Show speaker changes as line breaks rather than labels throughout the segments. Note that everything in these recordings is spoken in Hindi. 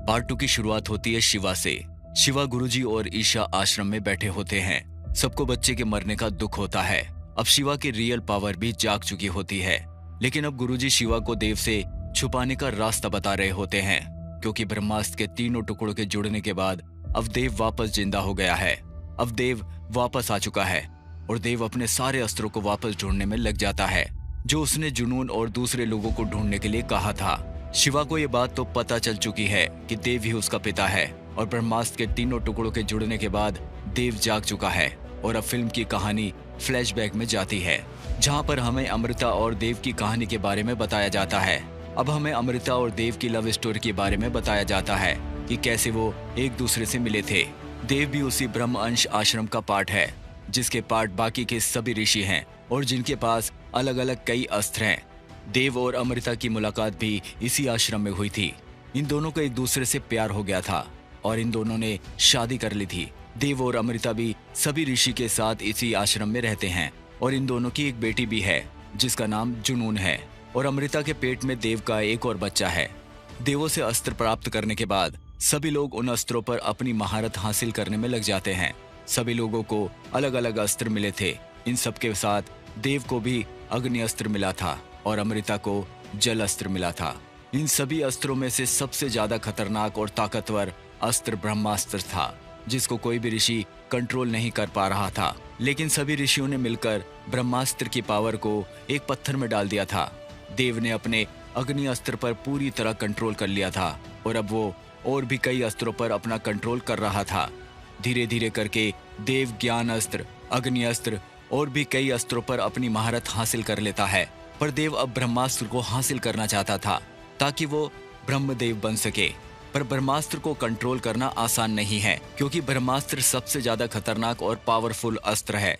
पार्ट 2 की शुरुआत होती है शिवा से। शिवा गुरुजी और ईशा आश्रम में बैठे होते हैं। सबको बच्चे के मरने का दुख होता है। अब शिवा की रियल पावर भी जाग चुकी होती है, लेकिन अब गुरुजी शिवा को देव से छुपाने का रास्ता बता रहे होते हैं, क्योंकि ब्रह्मास्त्र के तीनों टुकड़ों के जुड़ने के बाद अब देव वापस जिंदा हो गया है। अब देव वापस आ चुका है और देव अपने सारे अस्त्रों को वापस ढूंढने में लग जाता है, जो उसने जुनून और दूसरे लोगों को ढूंढने के लिए कहा था। शिवा को ये बात तो पता चल चुकी है कि देव ही उसका पिता है और ब्रह्मास्त्र के तीनों टुकड़ों के जुड़ने के बाद देव जाग चुका है। और अब फिल्म की कहानी फ्लैशबैक में जाती है, जहां पर हमें अमृता और देव की कहानी के बारे में बताया जाता है। अब हमें अमृता और देव की लव स्टोरी के बारे में बताया जाता है कि कैसे वो एक दूसरे से मिले थे। देव भी उसी ब्रह्म अंश आश्रम का पार्ट है, जिसके पार्ट बाकी के सभी ऋषि हैं और जिनके पास अलग अलग कई अस्त्र हैं। देव और अमृता की मुलाकात भी इसी आश्रम में हुई थी। इन दोनों को एक दूसरे से प्यार हो गया था और इन दोनों ने शादी कर ली थी। देव और अमृता भी सभी ऋषि के साथ इसी आश्रम में रहते हैं और इन दोनों की एक बेटी भी है, जिसका नाम जुनून है। और अमृता के पेट में देव का एक और बच्चा है। देवों से अस्त्र प्राप्त करने के बाद सभी लोग उन अस्त्रों पर अपनी महारत हासिल करने में लग जाते हैं। सभी लोगों को अलग अलग अस्त्र मिले थे। इन सब के साथ देव को भी अग्नि अस्त्र मिला था और अमृता को जल अस्त्र मिला था। इन सभी अस्त्रों में से सबसे ज्यादा खतरनाक और ताकतवर अस्त्र ब्रह्मास्त्र था, जिसको कोई भी ऋषि कंट्रोल नहीं कर पा रहा था। लेकिन सभी ऋषियों ने मिलकर ब्रह्मास्त्र की पावर को एक पत्थर में डाल दिया था। देव ने अपने अग्नि अस्त्र पर पूरी तरह कंट्रोल कर लिया था और अब वो और भी कई अस्त्रों पर अपना कंट्रोल कर रहा था। धीरे धीरे करके देव ज्ञान अस्त्र, अग्नि अस्त्र और भी कई अस्त्रों पर अपनी महारत हासिल कर लेता है। पर देव अब ब्रह्मास्त्र को हासिल करना चाहता था ताकि वो ब्रह्मदेव बन सके। पर ब्रह्मास्त्र को कंट्रोल करना आसान नहीं है, क्योंकि ब्रह्मास्त्र सबसे ज्यादा खतरनाक और पावरफुल अस्त्र है।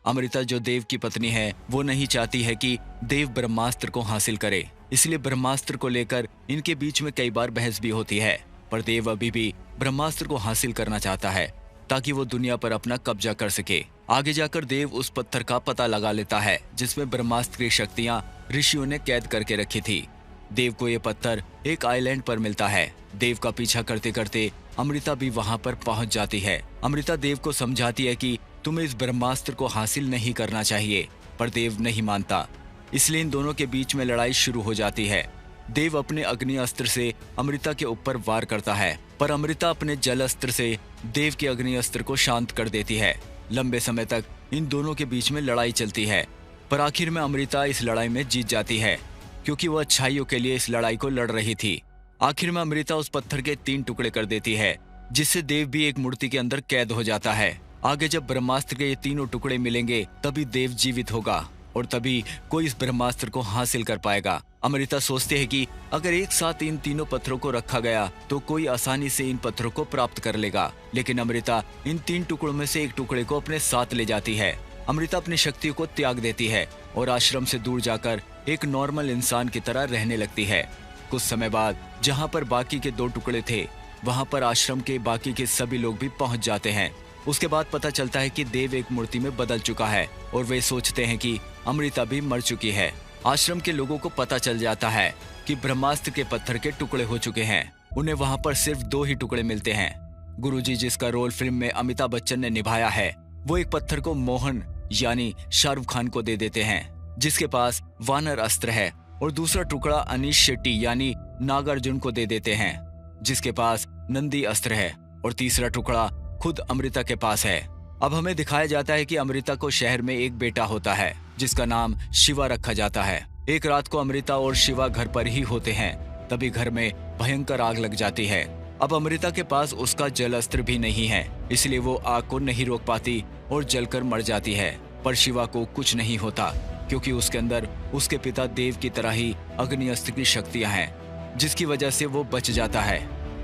अमृता जो देव की पत्नी है, वो नहीं चाहती है कि देव ब्रह्मास्त्र को हासिल करे, इसलिए ब्रह्मास्त्र को लेकर इनके बीच में कई बार बहस भी होती है। पर देव अभी भी ब्रह्मास्त्र को हासिल करना चाहता है ताकि वो दुनिया पर अपना कब्जा कर सके। आगे जाकर देव उस पत्थर का पता लगा लेता है जिसमें ब्रह्मास्त्र की शक्तियां ऋषियों ने कैद करके रखी थी। देव को ये पत्थर एक आइलैंड पर मिलता है। देव का पीछा करते करते अमृता भी वहां पर पहुंच जाती है। अमृता देव को समझाती है कि तुम्हें इस ब्रह्मास्त्र को हासिल नहीं करना चाहिए, पर देव नहीं मानता। इसलिए इन दोनों के बीच में लड़ाई शुरू हो जाती है। देव अपने अग्नि अस्त्र से अमृता के ऊपर वार करता है, पर अमृता अपने जल अस्त्र से देव के अग्नि अस्त्र को शांत कर देती है। लंबे समय तक इन दोनों के बीच में लड़ाई चलती है, पर आखिर में अमृता इस लड़ाई में जीत जाती है, क्योंकि वह अच्छाइयों के लिए इस लड़ाई को लड़ रही थी। आखिर में अमृता उस पत्थर के 3 टुकड़े कर देती है, जिससे देव भी एक मूर्ति के अंदर कैद हो जाता है। आगे जब ब्रह्मास्त्र के ये तीनों टुकड़े मिलेंगे, तभी देव जीवित होगा और तभी कोई इस ब्रह्मास्त्र को हासिल कर पाएगा। अमृता सोचते है कि अगर एक साथ इन तीनों पत्थरों को रखा गया तो कोई आसानी से इन पत्थरों को प्राप्त कर लेगा। लेकिन अमृता इन 3 टुकड़ों में से एक टुकड़े को अपने साथ ले जाती है। अमृता अपनी शक्तियों को त्याग देती है और आश्रम से दूर जाकर एक नॉर्मल इंसान की तरह रहने लगती है। कुछ समय बाद जहाँ पर बाकी के 2 टुकड़े थे, वहाँ पर आश्रम के बाकी के सभी लोग भी पहुँच जाते हैं। उसके बाद पता चलता है कि देव एक मूर्ति में बदल चुका है और वे सोचते हैं कि अमृता भी मर चुकी है। आश्रम के लोगों को पता चल जाता है कि ब्रह्मास्त्र के पत्थर के टुकड़े हो चुके हैं। उन्हें वहां पर सिर्फ 2 ही टुकड़े मिलते हैं। गुरुजी, जिसका रोल फिल्म में अमिताभ बच्चन ने निभाया है, वो एक पत्थर को मोहन यानी शाहरुख खान को दे देते हैं, जिसके पास वानर अस्त्र है, और दूसरा टुकड़ा अनीश शेट्टी यानी नागार्जुन को दे देते हैं, जिसके पास नंदी अस्त्र है, और तीसरा टुकड़ा खुद अमृता के पास है। अब हमें दिखाया जाता है कि अमृता को शहर में एक बेटा होता है, जिसका नाम शिवा रखा जाता है। एक रात को अमृता और शिवा घर पर ही होते हैं, तभी घर में भयंकर आग लग जाती है। अब अमृता के पास उसका जल अस्त्र भी नहीं है, इसलिए वो आग को नहीं रोक पाती और जलकर मर जाती है। पर शिवा को कुछ नहीं होता, क्योंकि उसके अंदर उसके पिता देव की तरह ही अग्नि अस्त्र की शक्तियां हैं, जिसकी वजह से वो बच जाता है।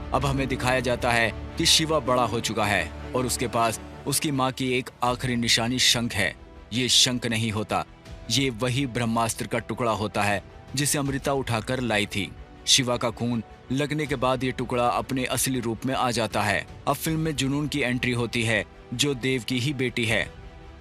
अब हमें दिखाया जाता है कि शिवा बड़ा हो चुका है और उसके पास उसकी माँ की एक आखिरी निशानी शंख है। ये शंख नहीं होता, ये वही ब्रह्मास्त्र का टुकड़ा होता है जिसे अमृता उठाकर लाई थी। शिवा का खून लगने के बाद ये टुकड़ा अपने असली रूप में आ जाता है। अब फिल्म में जुनून की एंट्री होती है, जो देव की ही बेटी है।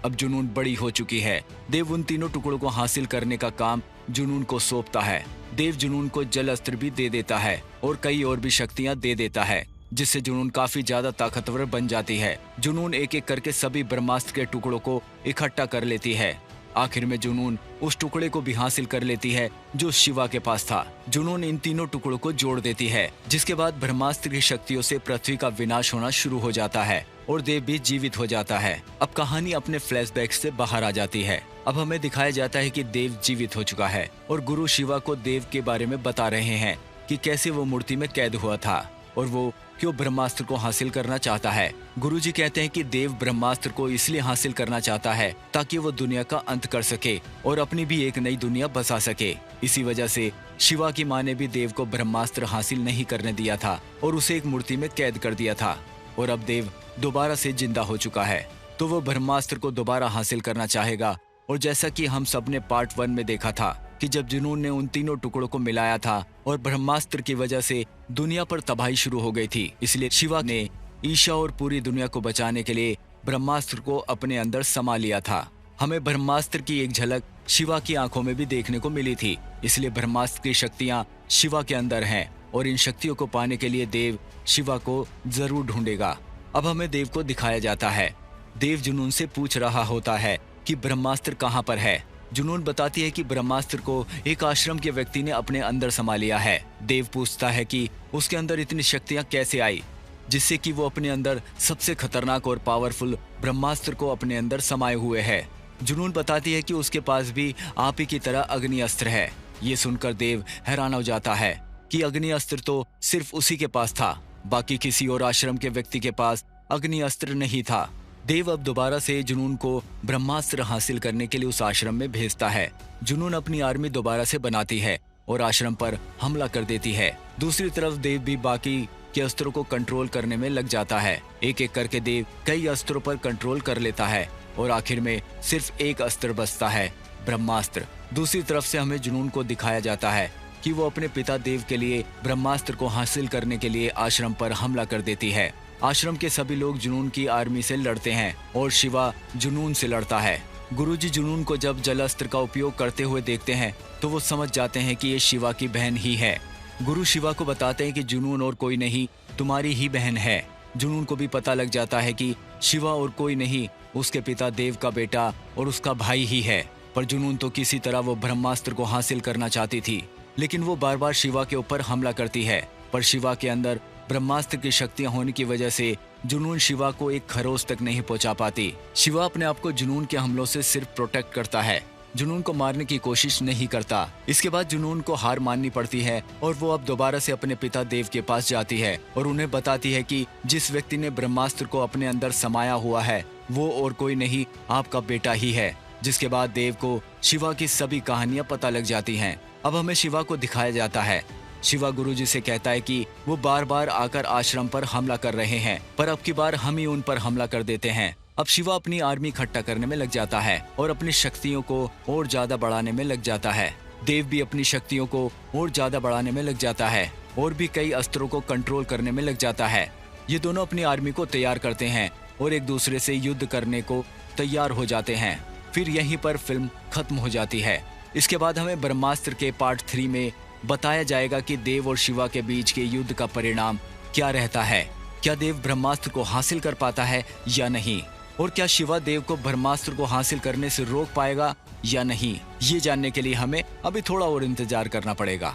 अब जुनून बड़ी हो चुकी है। देव उन तीनों टुकड़ों को हासिल करने का काम जुनून को सौंपता है। देव जुनून को जल अस्त्र भी दे देता है और कई और भी शक्तियां दे देता है, जिससे जुनून काफी ज्यादा ताकतवर बन जाती है। जुनून एक एक करके सभी ब्रह्मास्त्र के टुकड़ों को इकट्ठा कर लेती है। आखिर में जुनून उस टुकड़े को भी हासिल कर लेती है जो शिवा के पास था। जुनून इन तीनों टुकड़ों को जोड़ देती है, जिसके बाद ब्रह्मास्त्र की शक्तियों से पृथ्वी का विनाश होना शुरू हो जाता है और देव भी जीवित हो जाता है। अब कहानी अपने फ्लैशबैक से बाहर आ जाती है। अब हमें दिखाया जाता है कि देव जीवित हो चुका है और गुरु शिवा को देव के बारे में बता रहे हैं कि कैसे वो मूर्ति में कैद हुआ था और वो क्यों ब्रह्मास्त्र को हासिल करना चाहता है। गुरुजी कहते हैं कि देव ब्रह्मास्त्र को इसलिए हासिल करना चाहता है ताकि वो दुनिया का अंत कर सके और अपनी भी एक नई दुनिया बसा सके। इसी वजह से शिवा की माँ ने भी देव को ब्रह्मास्त्र हासिल नहीं करने दिया था और उसे एक मूर्ति में कैद कर दिया था। और अब देव दोबारा से जिंदा हो चुका है तो वो ब्रह्मास्त्र को दोबारा हासिल करना चाहेगा। और जैसा कि हम सब ने पार्ट 1 में देखा था कि जब जुनून ने उन तीनों टुकड़ों को मिलाया था और ब्रह्मास्त्र की वजह से दुनिया पर तबाही शुरू हो गई थी, इसलिए शिवा ने ईशा और पूरी दुनिया को बचाने के लिए ब्रह्मास्त्र को अपने अंदर समा लिया था। हमें ब्रह्मास्त्र की एक झलक शिवा की आंखों में भी देखने को मिली थी, इसलिए ब्रह्मास्त्र की शक्तियां शिवा के अंदर हैं और इन शक्तियों को पाने के लिए देव शिवा को जरूर ढूंढेगा। अब हमें देव को दिखाया जाता है। देव जुनून से पूछ रहा होता है कि ब्रह्मास्त्र कहाँ पर है। जुनून बताती है कि ब्रह्मास्त्र को एक आश्रम के व्यक्ति ने अपने अंदर समा लिया है। देव पूछता है कि उसके अंदर इतनी शक्तियां कैसे आई, जिससे कि वो अपने अंदर सबसे खतरनाक और पावरफुल ब्रह्मास्त्र को अपने अंदर समाये हुए है। जुनून बताती है कि उसके पास भी आप ही की तरह अग्नि अस्त्र है। ये सुनकर देव हैरान हो जाता है कि अग्नि अस्त्र तो सिर्फ उसी के पास था, बाकी किसी और आश्रम के व्यक्ति के पास अग्नि अस्त्र नहीं था। देव अब दोबारा से जुनून को ब्रह्मास्त्र हासिल करने के लिए उस आश्रम में भेजता है। जुनून अपनी आर्मी दोबारा से बनाती है और आश्रम पर हमला कर देती है। दूसरी तरफ देव भी बाकी के अस्त्रों को कंट्रोल करने में लग जाता है। एक एक करके देव कई अस्त्रों पर कंट्रोल कर लेता है और आखिर में सिर्फ एक अस्त्र बचता है, ब्रह्मास्त्र। दूसरी तरफ से हमें जुनून को दिखाया जाता है कि वो अपने पिता देव के लिए ब्रह्मास्त्र को हासिल करने के लिए आश्रम पर हमला कर देती है। आश्रम के सभी लोग जुनून की आर्मी से लड़ते हैं और शिवा जुनून से लड़ता है। गुरुजी जुनून को जब जल अस्त्र का उपयोग करते हुए देखते हैं तो वो समझ जाते हैं कि ये शिवा की बहन ही है। गुरु शिवा को बताते हैं कि जुनून और कोई नहीं, तुम्हारी ही बहन है। जुनून को भी पता लग जाता है कि शिवा और कोई नहीं, उसके पिता देव का बेटा और उसका भाई ही है। पर जुनून तो किसी तरह वो ब्रह्मास्त्र को हासिल करना चाहती थी, लेकिन वो बार बार शिवा के ऊपर हमला करती है। पर शिवा के अंदर ब्रह्मास्त्र की शक्तियां होने की वजह से जुनून शिवा को एक खरोच तक नहीं पहुंचा पाती। शिवा अपने आप को जुनून के हमलों से सिर्फ प्रोटेक्ट करता है, जुनून को मारने की कोशिश नहीं करता। इसके बाद जुनून को हार माननी पड़ती है और वो अब दोबारा से अपने पिता देव के पास जाती है और उन्हें बताती है कि जिस व्यक्ति ने ब्रह्मास्त्र को अपने अंदर समाया हुआ है वो और कोई नहीं, आपका बेटा ही है। जिसके बाद देव को शिवा की सभी कहानियां पता लग जाती हैं। अब हमें शिवा को दिखाया जाता है। शिवा गुरुजी से कहता है कि वो बार बार आकर आश्रम पर हमला कर रहे हैं, पर अब की बार हम ही उन पर हमला कर देते हैं। अब शिवा अपनी आर्मी इकट्ठा करने में लग जाता है और अपनी शक्तियों को और ज्यादा बढ़ाने में लग जाता है। देव भी अपनी शक्तियों को और ज्यादा बढ़ाने में लग जाता है और भी कई अस्त्रों को कंट्रोल करने में लग जाता है। ये दोनों अपनी आर्मी को तैयार करते हैं और एक दूसरे से युद्ध करने को तैयार हो जाते हैं। फिर यहीं पर फिल्म खत्म हो जाती है। इसके बाद हमें ब्रह्मास्त्र के पार्ट 3 में बताया जाएगा कि देव और शिवा के बीच के युद्ध का परिणाम क्या रहता है। क्या देव ब्रह्मास्त्र को हासिल कर पाता है या नहीं, और क्या शिवा देव को ब्रह्मास्त्र को हासिल करने से रोक पाएगा या नहीं, ये जानने के लिए हमें अभी थोड़ा और इंतजार करना पड़ेगा।